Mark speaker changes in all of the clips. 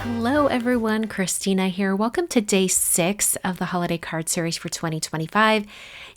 Speaker 1: Hello everyone, Christina here. Welcome to day 6 of the holiday card series for 2025.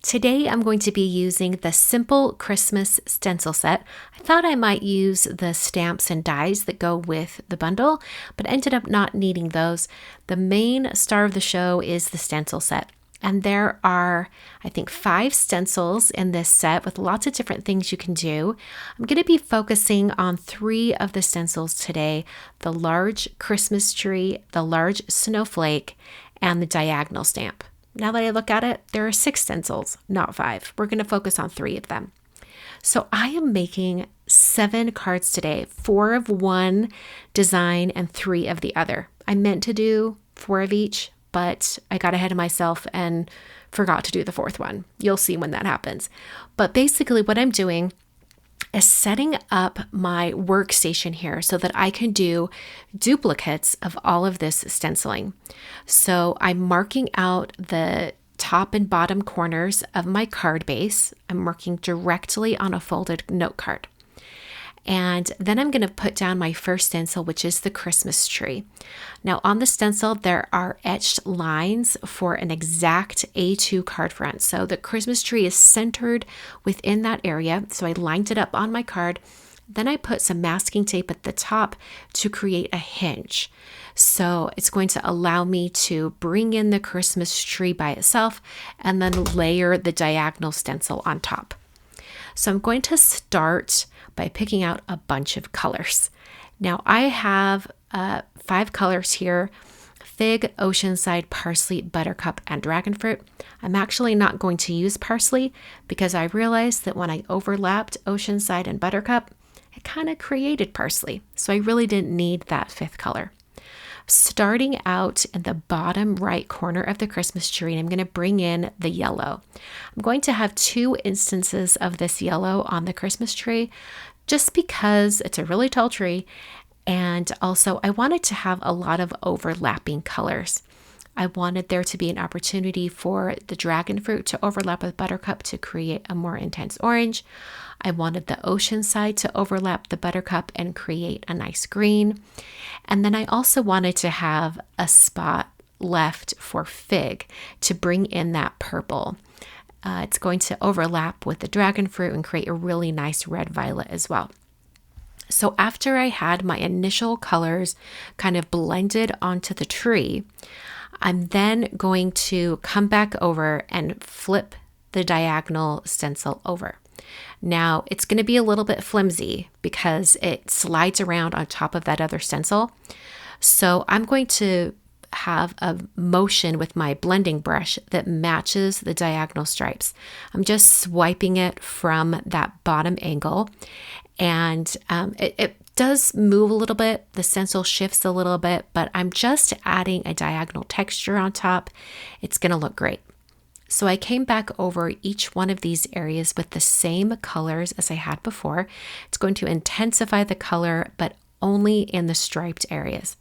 Speaker 1: Today I'm going to be using the simple Christmas stencil set. I thought I might use the stamps and dies that go with the bundle, but ended up not needing those. The main star of the show is the stencil set. And there are, I think, 5 stencils in this set with lots of different things you can do. I'm going to be focusing on 3 of the stencils today: the large Christmas tree, the large snowflake, and the diagonal stamp. Now that I look at it, there are 6 stencils, not 5. We're going to focus on 3 of them. So I am making 7 cards today, 4 of one design and 3 of the other. I meant to do 4 of each, but I got ahead of myself and forgot to do the 4th one. You'll see when that happens. But basically what I'm doing is setting up my workstation here so that I can do duplicates of all of this stenciling. So I'm marking out the top and bottom corners of my card base. I'm working directly on a folded note card. And then I'm going to put down my first stencil, which is the Christmas tree. Now on the stencil, there are etched lines for an exact A2 card front. So the Christmas tree is centered within that area. So I lined it up on my card. Then I put some masking tape at the top to create a hinge. So it's going to allow me to bring in the Christmas tree by itself and then layer the diagonal stencil on top. So I'm going to start by picking out a bunch of colors. Now I have 5 colors here: Fig, Oceanside, Parsley, Buttercup, and Dragonfruit. I'm actually not going to use Parsley because I realized that when I overlapped Oceanside and Buttercup, it kind of created Parsley. So I really didn't need that 5th color. Starting out in the bottom right corner of the Christmas tree, I'm going to bring in the yellow. I'm going to have 2 instances of this yellow on the Christmas tree just because it's a really tall tree, and also I wanted to have a lot of overlapping colors. I wanted there to be an opportunity for the Dragonfruit to overlap with Buttercup to create a more intense orange. I wanted the Oceanside to overlap the Buttercup and create a nice green. And then I also wanted to have a spot left for Fig to bring in that purple. It's going to overlap with the Dragonfruit and create a really nice red violet as well. So after I had my initial colors kind of blended onto the tree, I'm then going to come back over and flip the diagonal stencil over. Now it's going to be a little bit flimsy because it slides around on top of that other stencil. So I'm going to have a motion with my blending brush that matches the diagonal stripes. I'm just swiping it from that bottom angle, and it does move a little bit. The stencil shifts a little bit, but I'm just adding a diagonal texture on top. It's going to look great. So I came back over each one of these areas with the same colors as I had before. It's going to intensify the color, but only in the striped areas.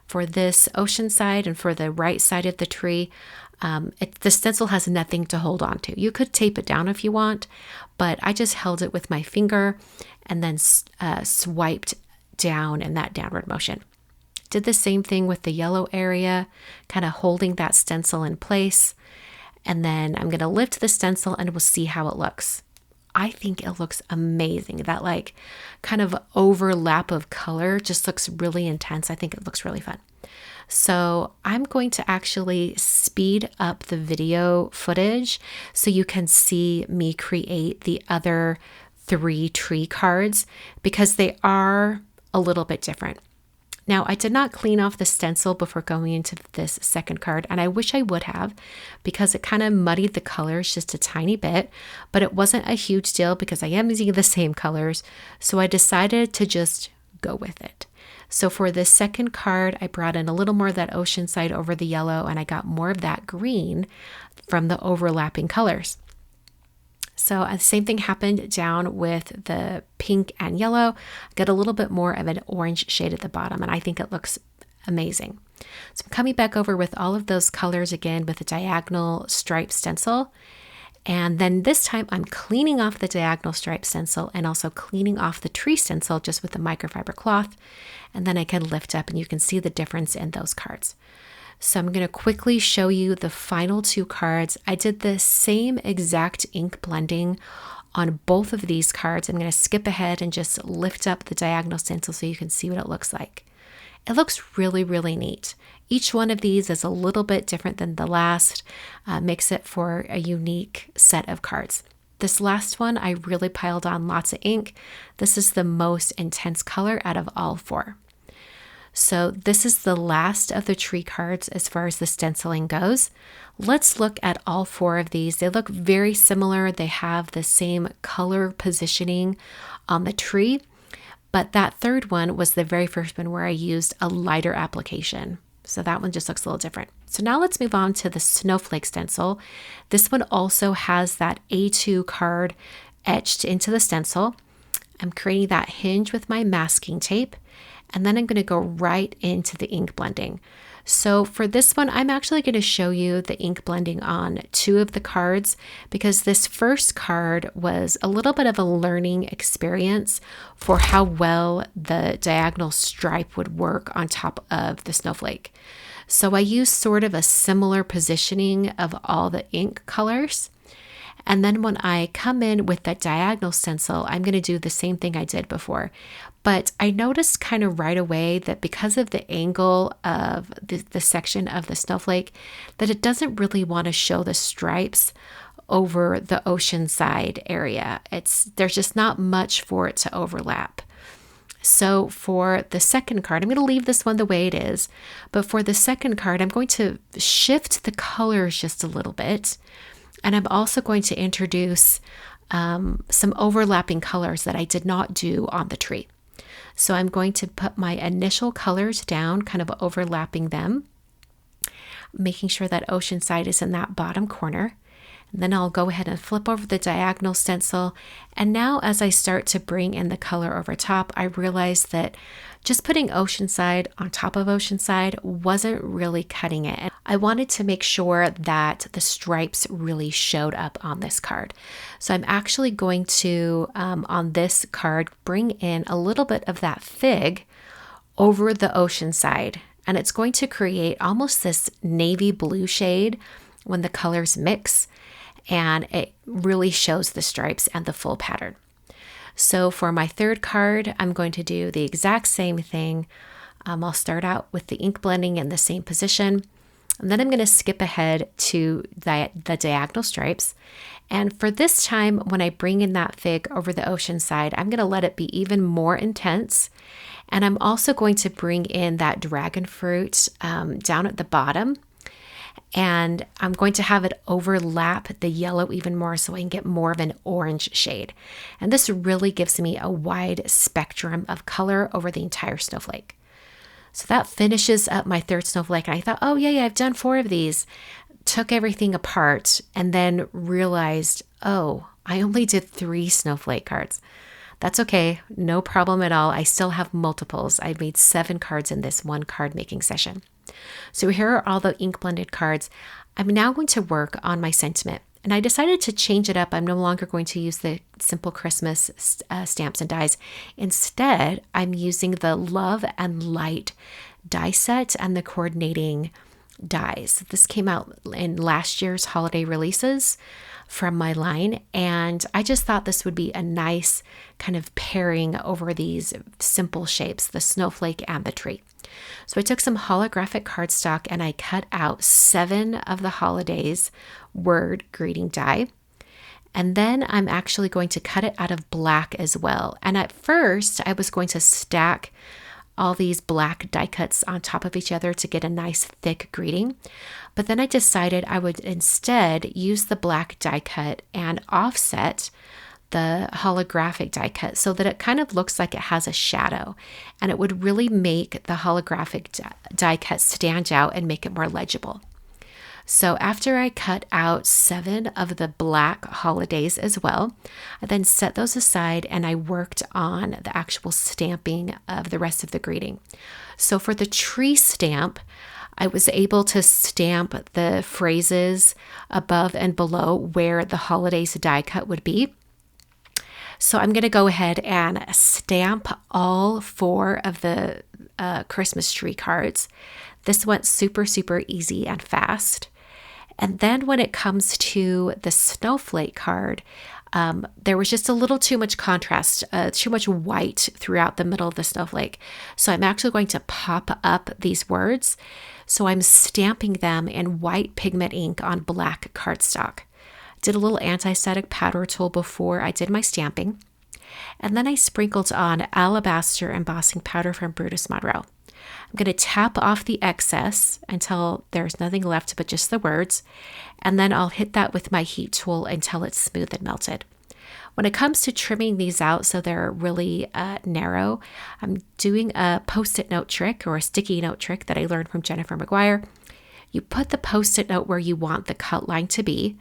Speaker 1: For this Oceanside and for the right side of the tree, the stencil has nothing to hold on to. You could tape it down if you want, but I just held it with my finger and then swiped down in that downward motion. Did the same thing with the yellow area, kind of holding that stencil in place. And then I'm going to lift the stencil and we'll see how it looks. I think it looks amazing. That like kind of overlap of color just looks really intense. I think it looks really fun. So I'm going to actually speed up the video footage so you can see me create the other 3 tree cards because they are a little bit different. Now, I did not clean off the stencil before going into this second card, and I wish I would have because it kind of muddied the colors just a tiny bit, but it wasn't a huge deal because I am using the same colors, so I decided to just go with it. So for this second card, I brought in a little more of that Oceanside over the yellow, and I got more of that green from the overlapping colors. So the same thing happened down with the pink and yellow. I got a little bit more of an orange shade at the bottom, and I think it looks amazing. So I'm coming back over with all of those colors again with a diagonal stripe stencil. And then this time I'm cleaning off the diagonal stripe stencil and also cleaning off the tree stencil just with the microfiber cloth. And then I can lift up and you can see the difference in those cards. So I'm going to quickly show you the final two cards. I did the same exact ink blending on both of these cards. I'm going to skip ahead and just lift up the diagonal stencil so you can see what it looks like. It looks really, really neat. Each one of these is a little bit different than the last, makes it for a unique set of cards. This last one, I really piled on lots of ink. This is the most intense color out of all four. So this is the last of the tree cards as far as the stenciling goes. Let's look at all four of these. They look very similar. They have the same color positioning on the tree, but that third one was the very first one where I used a lighter application. So that one just looks a little different. So now let's move on to the snowflake stencil. This one also has that A2 card etched into the stencil. I'm creating that hinge with my masking tape. And then I'm going to go right into the ink blending. So for this one, I'm actually going to show you the ink blending on two of the cards because this first card was a little bit of a learning experience for how well the diagonal stripe would work on top of the snowflake. So I used sort of a similar positioning of all the ink colors. And then when I come in with the diagonal stencil, I'm going to do the same thing I did before. But I noticed kind of right away that because of the angle of the section of the snowflake, that it doesn't really want to show the stripes over the Oceanside area. There's just not much for it to overlap. So for the second card, I'm going to leave this one the way it is. But for the second card, I'm going to shift the colors just a little bit. And I'm also going to introduce some overlapping colors that I did not do on the tree. So I'm going to put my initial colors down, kind of overlapping them, making sure that Oceanside is in that bottom corner. And then I'll go ahead and flip over the diagonal stencil. And now as I start to bring in the color over top, I realized that just putting Oceanside on top of Oceanside wasn't really cutting it. And I wanted to make sure that the stripes really showed up on this card. So I'm actually going to, on this card, bring in a little bit of that fig over the Oceanside. And it's going to create almost this navy blue shade when the colors mix. And it really shows the stripes and the full pattern. So for my third card, I'm going to do the exact same thing. I'll start out with the ink blending in the same position. And then I'm going to skip ahead to the diagonal stripes. And for this time, when I bring in that fig over the Oceanside, I'm going to let it be even more intense. And I'm also going to bring in that Dragonfruit down at the bottom. And I'm going to have it overlap the yellow even more so I can get more of an orange shade. And this really gives me a wide spectrum of color over the entire snowflake. So that finishes up my third snowflake. And I thought, oh yeah, I've done 4 of these. Took everything apart and then realized, oh, I only did 3 snowflake cards. That's okay, no problem at all. I still have multiples. I made 7 cards in this one card making session. So here are all the ink blended cards. I'm now going to work on my sentiment. And I decided to change it up. I'm no longer going to use the simple Christmas stamps and dies. Instead, I'm using the Love and Light die set and the coordinating dies. This came out in last year's holiday releases from my line, and I just thought this would be a nice kind of pairing over these simple shapes, the snowflake and the tree. So I took some holographic cardstock and I cut out 7 of the holidays word greeting die. And then I'm actually going to cut it out of black as well. And at first I was going to stack all these black die cuts on top of each other to get a nice thick greeting. But then I decided I would instead use the black die cut and offset the holographic die cut so that it kind of looks like it has a shadow, and it would really make the holographic die cut stand out and make it more legible. So after I cut out 7 of the black holidays as well, I then set those aside and I worked on the actual stamping of the rest of the greeting. So for the tree stamp, I was able to stamp the phrases above and below where the holidays die cut would be. So I'm going to go ahead and stamp all 4 of the Christmas tree cards. This went super, super easy and fast. And then when it comes to the snowflake card, there was just a little too much contrast, too much white throughout the middle of the snowflake. So I'm actually going to pop up these words. So I'm stamping them in white pigment ink on black cardstock. Did a little anti-static powder tool before I did my stamping. And then I sprinkled on alabaster embossing powder from Brutus Monroe. I'm going to tap off the excess until there's nothing left but just the words. And then I'll hit that with my heat tool until it's smooth and melted. When it comes to trimming these out so they're really narrow, I'm doing a Post-it note trick or a sticky note trick that I learned from Jennifer McGuire. You put the Post-it note where you want the cut line to be,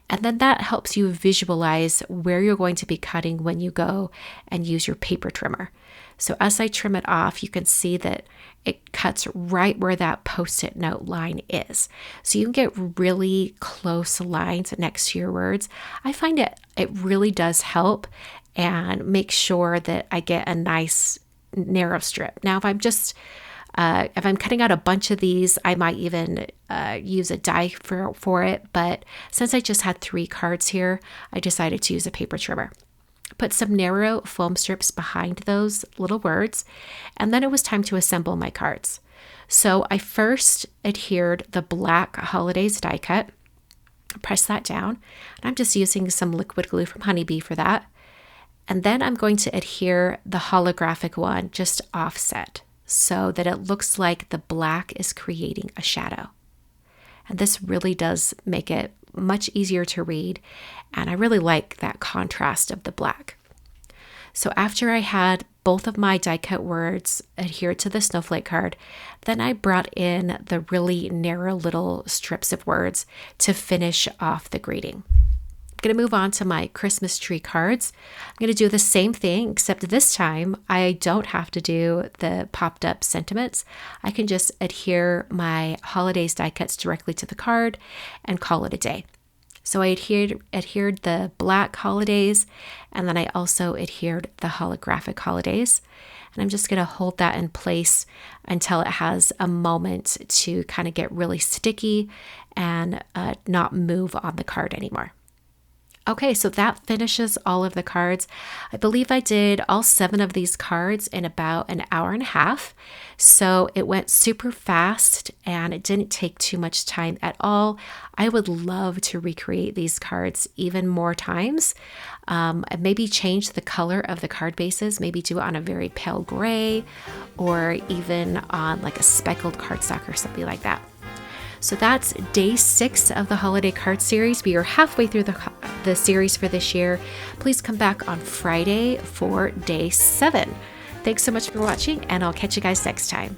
Speaker 1: and then that helps you visualize where you're going to be cutting when you go and use your paper trimmer. So as I trim it off, you can see that it cuts right where that Post-it note line is. So you can get really close lines next to your words. I find it really does help and make sure that I get a nice narrow strip. Now, if I'm cutting out a bunch of these, I might even use a die for it. But since I just had 3 cards here, I decided to use a paper trimmer. Put some narrow foam strips behind those little words, and then it was time to assemble my cards. So I first adhered the black holidays die cut, press that down, and I'm just using some liquid glue from Honeybee for that. And then I'm going to adhere the holographic one just offset so that it looks like the black is creating a shadow. And this really does make it much easier to read, and I really like that contrast of the black. So after I had both of my die cut words adhered to the snowflake card, then I brought in the really narrow little strips of words to finish off the greeting. I'm going to move on to my Christmas tree cards. I'm going to do the same thing, except this time I don't have to do the popped up sentiments. I can just adhere my holidays die cuts directly to the card and call it a day. So I adhered the black holidays, and then I also adhered the holographic holidays. And I'm just going to hold that in place until it has a moment to kind of get really sticky and not move on the card anymore. Okay, so that finishes all of the cards. I believe I did all 7 of these cards in about an hour and a half. So it went super fast and it didn't take too much time at all. I would love to recreate these cards even more times. Maybe change the color of the card bases, maybe do it on a very pale gray or even on like a speckled cardstock or something like that. So that's day 6 of the holiday card series. We are halfway through the series for this year. Please come back on Friday for day 7. Thanks so much for watching, and I'll catch you guys next time.